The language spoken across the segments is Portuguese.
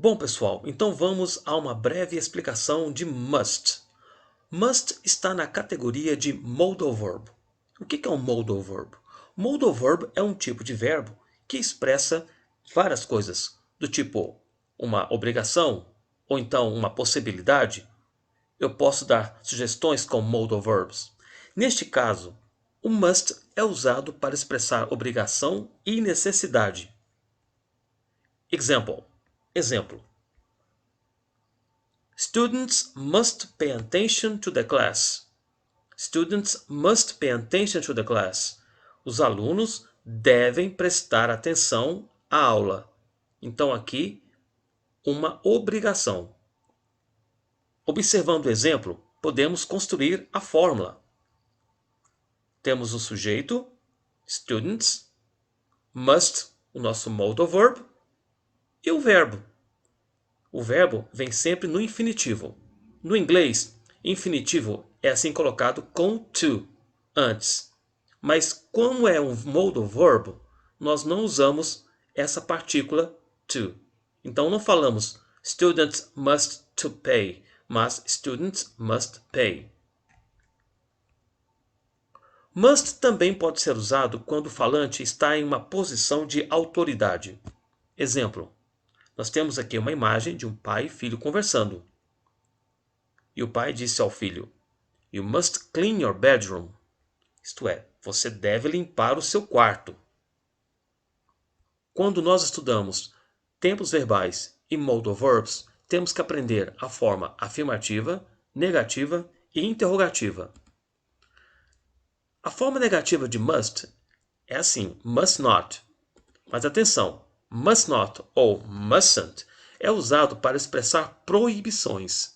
Bom, pessoal, então vamos a uma breve explicação de must. Must está na categoria de modal verb. O que é um modal verb? Modal verb é um tipo de verbo que expressa várias coisas, do tipo uma obrigação ou então uma possibilidade. Eu posso dar sugestões com modal verbs. Neste caso, o must é usado para expressar obrigação e necessidade. Exemplo. Students must pay attention to the class. Students must pay attention to the class. Os alunos devem prestar atenção à aula. Então aqui, uma obrigação. Observando o exemplo, podemos construir a fórmula. Temos o sujeito, students, must, o nosso modal verb, e o verbo. O verbo vem sempre no infinitivo. No inglês, infinitivo é assim colocado com to antes. Mas como é um modal verb, nós não usamos essa partícula to. Então não falamos students must to pay, mas students must pay. Must também pode ser usado quando o falante está em uma posição de autoridade. Exemplo. Nós temos aqui uma imagem de um pai e filho conversando. E o pai disse ao filho: You must clean your bedroom. Isto é, você deve limpar o seu quarto. Quando nós estudamos tempos verbais e modal verbs, temos que aprender a forma afirmativa, negativa e interrogativa. A forma negativa de must é assim, must not. Mas atenção, must not ou mustn't é usado para expressar proibições.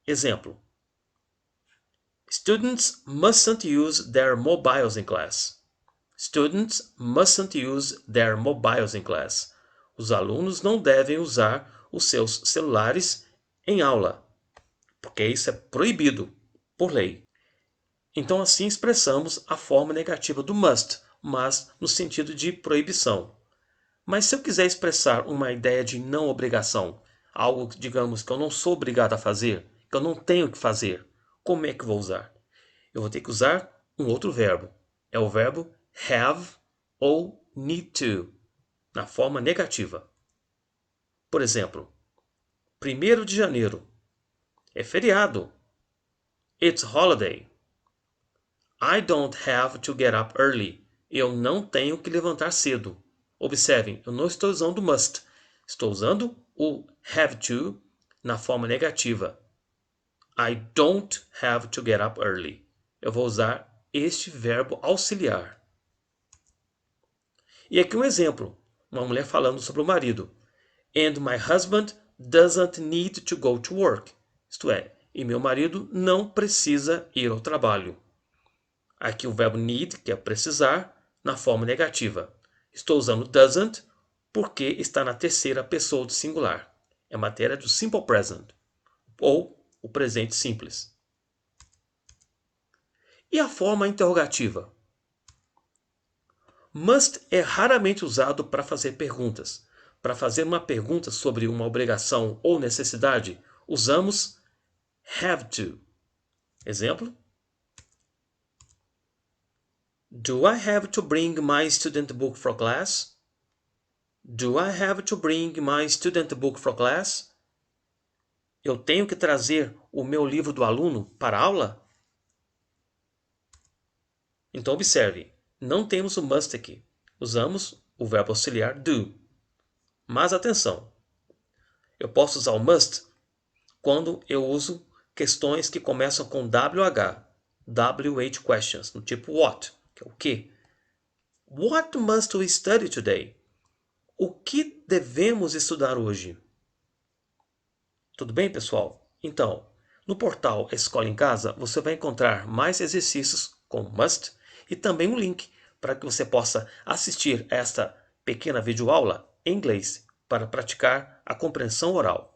Exemplo. Students mustn't use their mobiles in class. Students mustn't use their mobiles in class. Os alunos não devem usar os seus celulares em aula, porque isso é proibido por lei. Então assim expressamos a forma negativa do must, mas no sentido de proibição. Mas se eu quiser expressar uma ideia de não obrigação, algo, digamos, que eu não sou obrigado a fazer, que eu não tenho que fazer, como é que eu vou usar? Eu vou ter que usar um outro verbo. É o verbo have ou need to, na forma negativa. Por exemplo, 1º de janeiro. É feriado. It's holiday. I don't have to get up early. Eu não tenho que levantar cedo. Observem, eu não estou usando must. Estou usando o have to na forma negativa. I don't have to get up early. Eu vou usar este verbo auxiliar. E aqui um exemplo. Uma mulher falando sobre o marido. And my husband doesn't need to go to work. Isto é, e meu marido não precisa ir ao trabalho. Aqui o verbo need, que é precisar, na forma negativa. Estou usando doesn't porque está na terceira pessoa do singular. É matéria do simple present, ou o presente simples. E a forma interrogativa? Must é raramente usado para fazer perguntas. Para fazer uma pergunta sobre uma obrigação ou necessidade, usamos have to. Exemplo. Do I have to bring my student book for class? Do I have to bring my student book for class? Eu tenho que trazer o meu livro do aluno para a aula? Então observe, não temos o must aqui. Usamos o verbo auxiliar do. Mas atenção, eu posso usar o must quando eu uso questões que começam com WH, WH questions, no tipo what, que é o que. What must we study today? O que devemos estudar hoje? Tudo bem, pessoal? Então, no portal Escola em Casa, você vai encontrar mais exercícios com must e também um link para que você possa assistir a esta pequena videoaula em inglês para praticar a compreensão oral.